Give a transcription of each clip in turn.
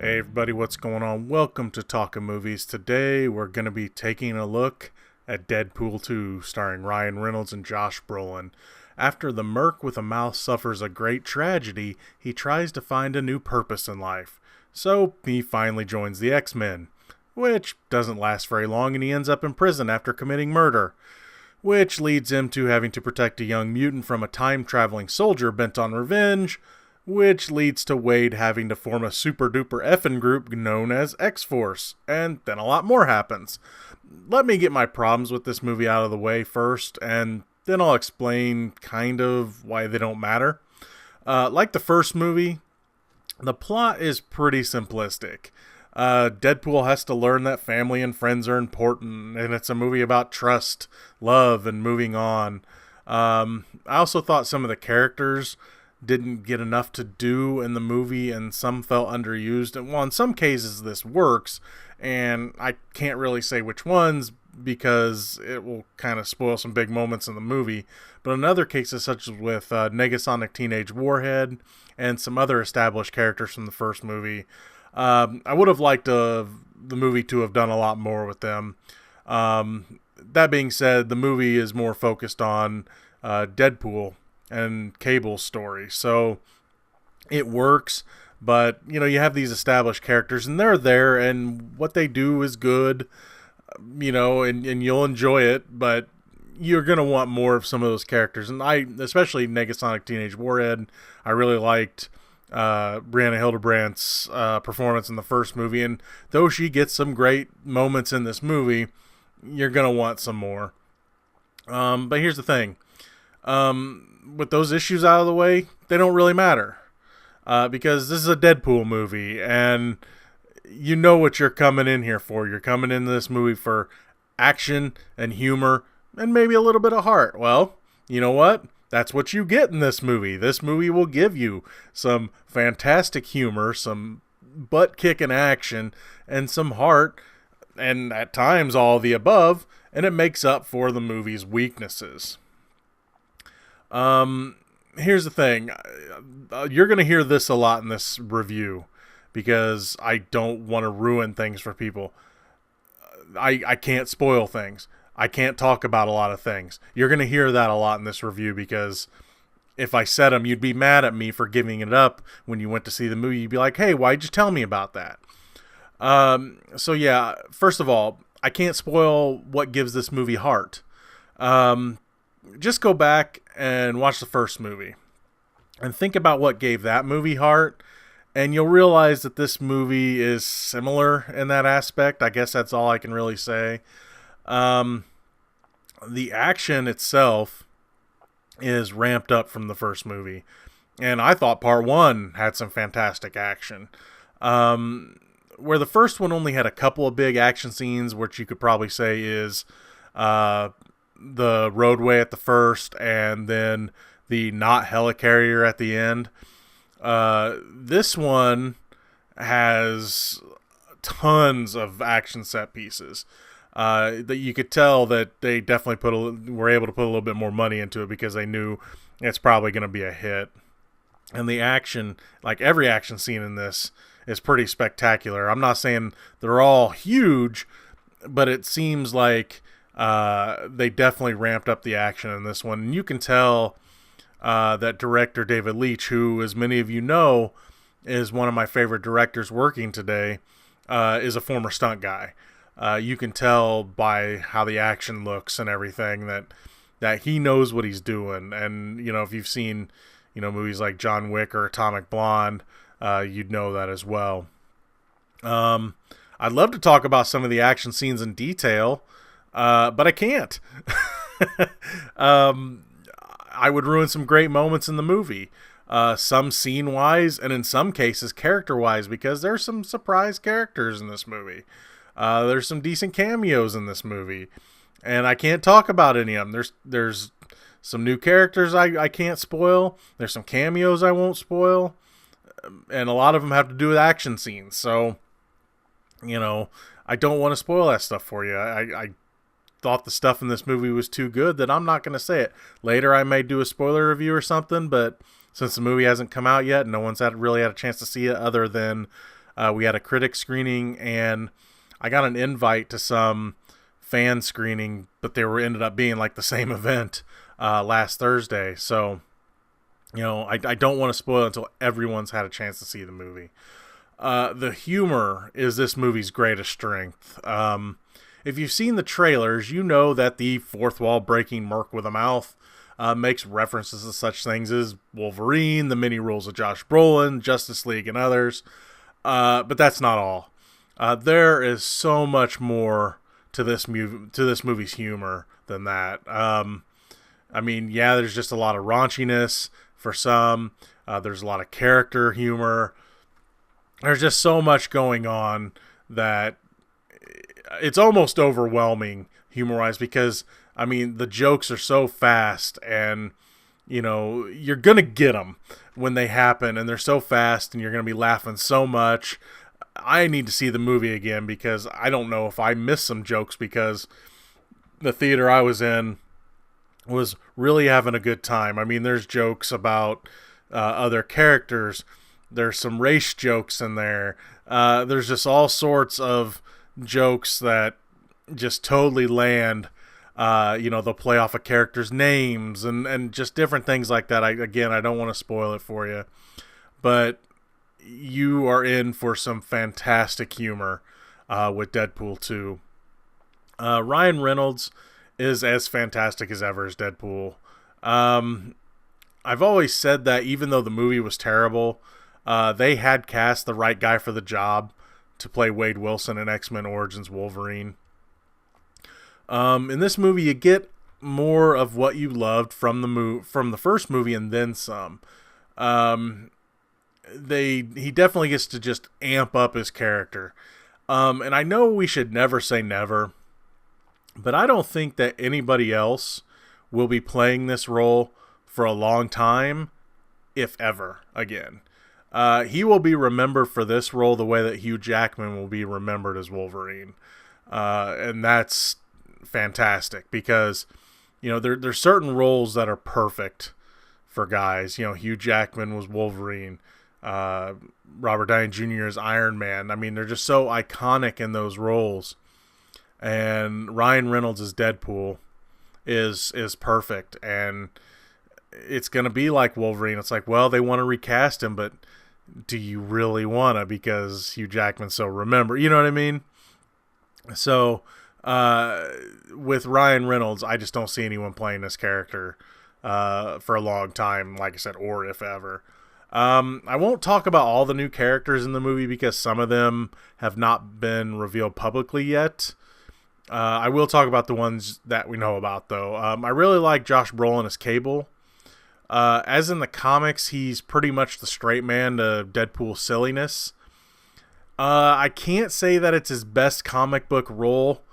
Hey everybody, what's going on? Welcome to Talkin Movies. Today we're going to be taking a look at Deadpool 2, starring Ryan Reynolds and Josh Brolin. After the Merc With A Mouth suffers a great tragedy, he tries to find a new purpose in life. So he finally joins the X-Men, which doesn't last very long, and he ends up in prison after committing murder, which leads him to having to protect a young mutant from a time-traveling soldier bent on revenge, which leads to Wade having to form a super-duper effing group known as X-Force, and then a lot more happens. Let me get my problems with this movie out of the way first, and then I'll explain kind of why they don't matter. Like the first movie, the plot is pretty simplistic. Deadpool has to learn that family and friends are important, and it's a movie about trust, love, and moving on. I also thought some of the characters didn't get enough to do in the movie, and some felt underused. And well, in some cases this works, and I can't really say which ones because it will kind of spoil some big moments in the movie. But in other cases, such as with Negasonic Teenage Warhead and some other established characters from the first movie, I would have liked the movie to have done a lot more with them. That being said, the movie is more focused on Deadpool and Cable's story, so it works. But you have these established characters, and they're there, and what they do is good, and you'll enjoy it. But you're gonna want more of some of those characters, and especially Negasonic Teenage Warhead, I really liked Brianna Hildebrandt's performance in the first movie, and though she gets some great moments in this movie, you're gonna want some more. But here's the thing. With those issues out of the way, they don't really matter. Because this is a Deadpool movie, and you know what you're coming in here for. You're coming into this movie for action and humor and maybe a little bit of heart. Well, you know what? That's what you get in this movie. This movie will give you some fantastic humor, some butt-kicking action, and some heart, and at times all the above, and it makes up for the movie's weaknesses. Here's the thing. You're going to hear this a lot in this review because I don't want to ruin things for people. I can't spoil things. I can't talk about a lot of things. You're going to hear that a lot in this review because if I said them, you'd be mad at me for giving it up when you went to see the movie. You'd be like, hey, why'd you tell me about that? So yeah, first of all, I can't spoil what gives this movie heart. Just go back and watch the first movie and think about what gave that movie heart, and you'll realize that this movie is similar in that aspect. I guess that's all I can really say. The action itself is ramped up from the first movie, and I thought part one had some fantastic action. Where the first one only had a couple of big action scenes, which you could probably say is the roadway at the first, and then the not helicarrier at the end. This one has tons of action set pieces that you could tell that they definitely were able to put a little bit more money into it because they knew it's probably going to be a hit. And the action, like every action scene in this, is pretty spectacular. I'm not saying they're all huge, but it seems like they definitely ramped up the action in this one. And you can tell that director David Leitch, who, as many of you know, is one of my favorite directors working today, is a former stunt guy. You can tell by how the action looks and everything that he knows what he's doing. And, if you've seen, movies like John Wick or Atomic Blonde, you'd know that as well. I'd love to talk about some of the action scenes in detail, but I can't. I would ruin some great moments in the movie, some scene-wise, and in some cases character-wise, because there's some surprise characters in this movie. There's some decent cameos in this movie, and I can't talk about any of them. There's some new characters I can't spoil. There's some cameos I won't spoil, and a lot of them have to do with action scenes. So, I don't want to spoil that stuff for you. I thought the stuff in this movie was too good that I'm not going to say it. Later I may do a spoiler review or something, but since the movie hasn't come out yet, no one's really had a chance to see it other than We had a critic screening, and I got an invite to some fan screening, but they were ended up being like the same event last Thursday. So, I don't want to spoil it until everyone's had a chance to see the movie. The humor is this movie's greatest strength. If you've seen the trailers, you know that the fourth wall breaking Merc With A Mouth makes references to such things as Wolverine, the many roles of Josh Brolin, Justice League, and others. But that's not all. There is so much more to this movie's humor than that. There's just a lot of raunchiness for some. There's a lot of character humor. There's just so much going on that it's almost overwhelming humor-wise because, the jokes are so fast and, you're going to get them when they happen and they're so fast and you're going to be laughing so much. I need to see the movie again because I don't know if I missed some jokes because the theater I was in was really having a good time. There's jokes about other characters. There's some race jokes in there. There's just all sorts of jokes that just totally land. They'll play off of characters' names and just different things like that. I don't want to spoil it for you, but you are in for some fantastic humor with Deadpool 2. Ryan Reynolds is as fantastic as ever as Deadpool. I've always said that even though the movie was terrible, they had cast the right guy for the job to play Wade Wilson in X-Men Origins Wolverine. In this movie, you get more of what you loved from the first movie and then some. He definitely gets to just amp up his character. And I know we should never say never, but I don't think that anybody else will be playing this role for a long time, if ever, again. He will be remembered for this role the way that Hugh Jackman will be remembered as Wolverine. And that's fantastic because, there's certain roles that are perfect for guys. Hugh Jackman was Wolverine. Robert Downey Jr. is Iron Man. They're just so iconic in those roles. And Ryan Reynolds as Deadpool is perfect. And it's going to be like Wolverine. It's like, well, they want to recast him, but do you really want to? Because Hugh Jackman's so remembered. You know what I mean? So, with Ryan Reynolds, I just don't see anyone playing this character for a long time, like I said, or if ever. I won't talk about all the new characters in the movie because some of them have not been revealed publicly yet. I will talk about the ones that we know about, though. I really like Josh Brolin as Cable. As in the comics, he's pretty much the straight man to Deadpool's silliness. I can't say that it's his best comic book role,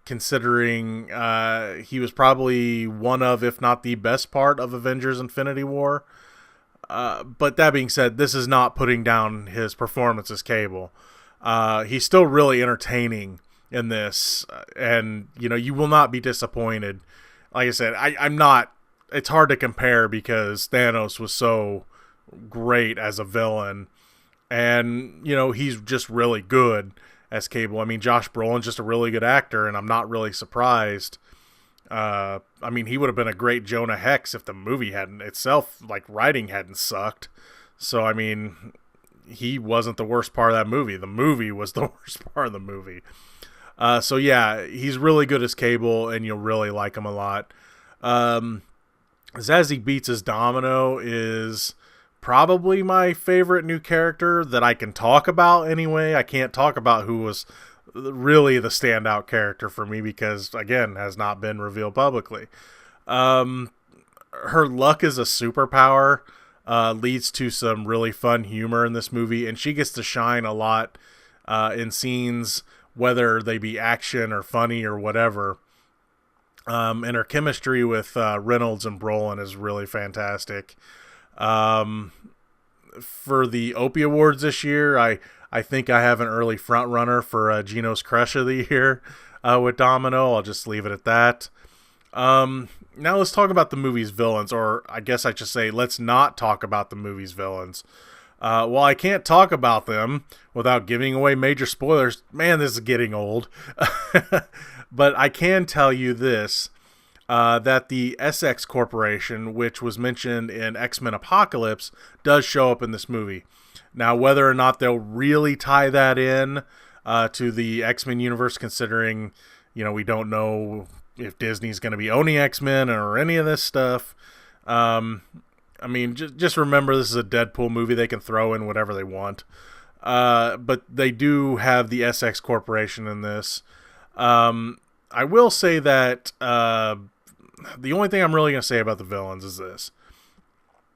considering he was probably one of, if not the best part of Avengers Infinity War. But that being said, this is not putting down his performance as Cable. He's still really entertaining in this, and you will not be disappointed. Like I said, I'm not. It's hard to compare because Thanos was so great as a villain, and he's just really good as Cable. Josh Brolin's just a really good actor, and I'm not really surprised. He would have been a great Jonah Hex if the movie hadn't itself, writing hadn't sucked. So, he wasn't the worst part of that movie. The movie was the worst part of the movie. So yeah, he's really good as Cable, and you'll really like him a lot. Zazie Beetz' Domino is probably my favorite new character that I can talk about anyway. I can't talk about who was really the standout character for me because, again, has not been revealed publicly. Her luck as a superpower leads to some really fun humor in this movie, and she gets to shine a lot in scenes, whether they be action or funny or whatever. And her chemistry with Reynolds and Brolin is really fantastic. For the Opie Awards this year, I think I have an early front runner for Geno's Crush of the Year with Domino. I'll just leave it at that. Now let's talk about the movie's villains, or I guess I should say let's not talk about the movie's villains. While I can't talk about them without giving away major spoilers, man, this is getting old. But I can tell you this, that the SX Corporation, which was mentioned in X-Men Apocalypse, does show up in this movie. Now, whether or not they'll really tie that in to the X-Men universe, considering, we don't know if Disney's going to be owning X-Men or any of this stuff. Just remember this is a Deadpool movie. They can throw in whatever they want. But they do have the SX Corporation in this. I will say that the only thing I'm really going to say about the villains is this.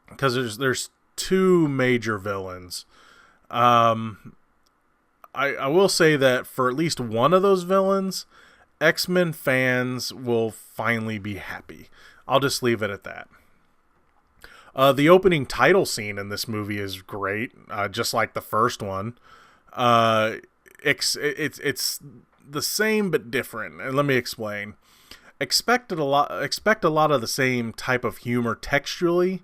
Because there's two major villains. I will say that for at least one of those villains, X-Men fans will finally be happy. I'll just leave it at that. The opening title scene in this movie is great, just like the first one. It's the same but different, and let me explain. Expect a lot of the same type of humor textually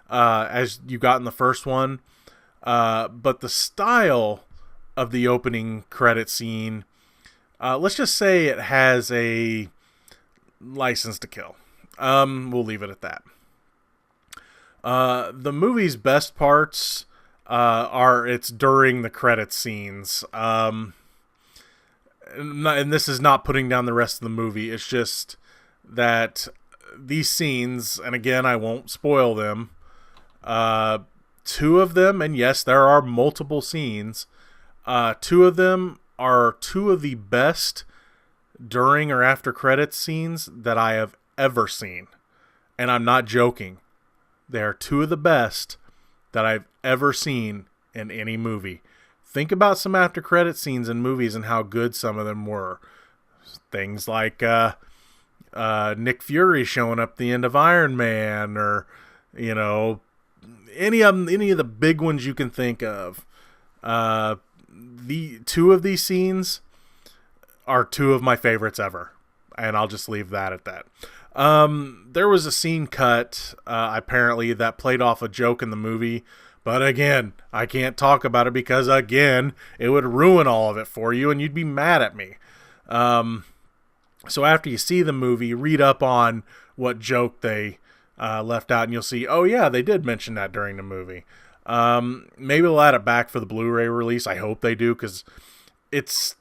as you got in the first one, but the style of the opening credit scene, let's just say it has a license to kill. We'll leave it at that. The movie's best parts are it's during the credit scenes. And this is not putting down the rest of the movie. It's just that these scenes, and again, I won't spoil them, two of them, and yes, there are multiple scenes, two of them are two of the best during or after credits scenes that I have ever seen. And I'm not joking. They are two of the best that I've ever seen in any movie. Think about some after credit scenes in movies and how good some of them were. Things like Nick Fury showing up at the end of Iron Man, or any of the big ones you can think of. The two of these scenes are two of my favorites ever, and I'll just leave that at that. There was a scene cut, apparently, that played off a joke in the movie, but again, I can't talk about it because, again, it would ruin all of it for you, and you'd be mad at me. So after you see the movie, read up on what joke they left out, and you'll see, oh yeah, they did mention that during the movie. Maybe they'll add it back for the Blu-ray release. I hope they do, because it's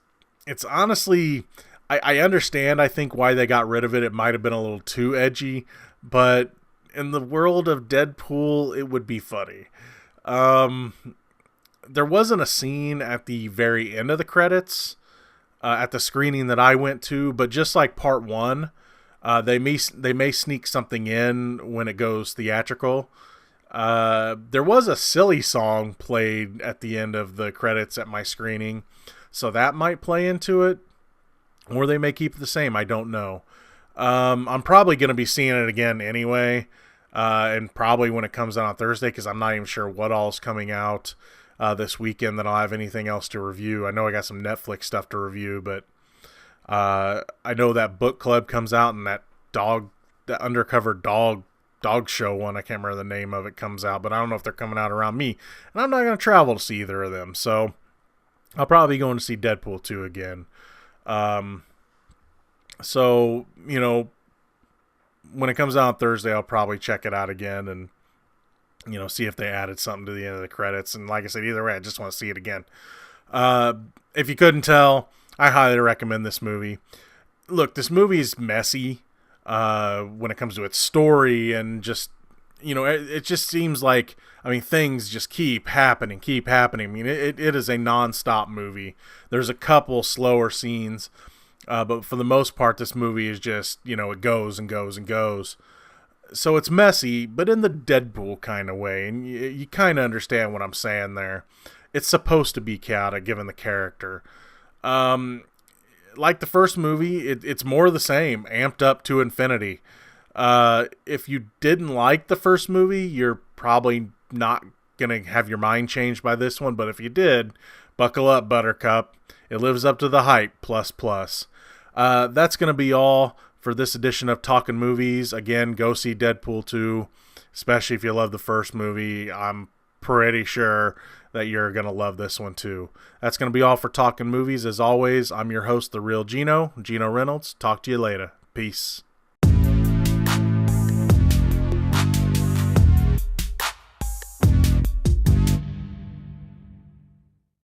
honestly... I understand, I think, why they got rid of it. It might have been a little too edgy, but in the world of Deadpool, it would be funny. There wasn't a scene at the very end of the credits at the screening that I went to, but just like part one, they may sneak something in when it goes theatrical. There was a silly song played at the end of the credits at my screening, so that might play into it. Or they may keep it the same. I don't know. I'm probably going to be seeing it again anyway. And probably when it comes out on Thursday, because I'm not even sure what all is coming out this weekend that I'll have anything else to review. I know I got some Netflix stuff to review, but I know that book club comes out, and that undercover dog show one, I can't remember the name of it, comes out. But I don't know if they're coming out around me. And I'm not going to travel to see either of them. So I'll probably be going to see Deadpool 2 again. So, when it comes out on Thursday, I'll probably check it out again and, see if they added something to the end of the credits. And like I said, either way, I just want to see it again. If you couldn't tell, I highly recommend this movie. Look, this movie is messy, when it comes to its story, and just, it just seems like, things just keep happening. It is a non-stop movie. There's a couple slower scenes, but for the most part, this movie is just, it goes and goes and goes. So it's messy, but in the Deadpool kind of way, and you kind of understand what I'm saying there. It's supposed to be chaotic, given the character. Like the first movie, it's more of the same, amped up to infinity. If you didn't like the first movie, you're probably not going to have your mind changed by this one, but if you did, buckle up, Buttercup. It lives up to the hype, plus. That's going to be all for this edition of Talkin Movies. Again, go see Deadpool 2, especially if you love the first movie. I'm pretty sure that you're going to love this one too. That's going to be all for Talkin' Movies. As always, I'm your host, the real Geno Reynolds. Talk to you later. Peace.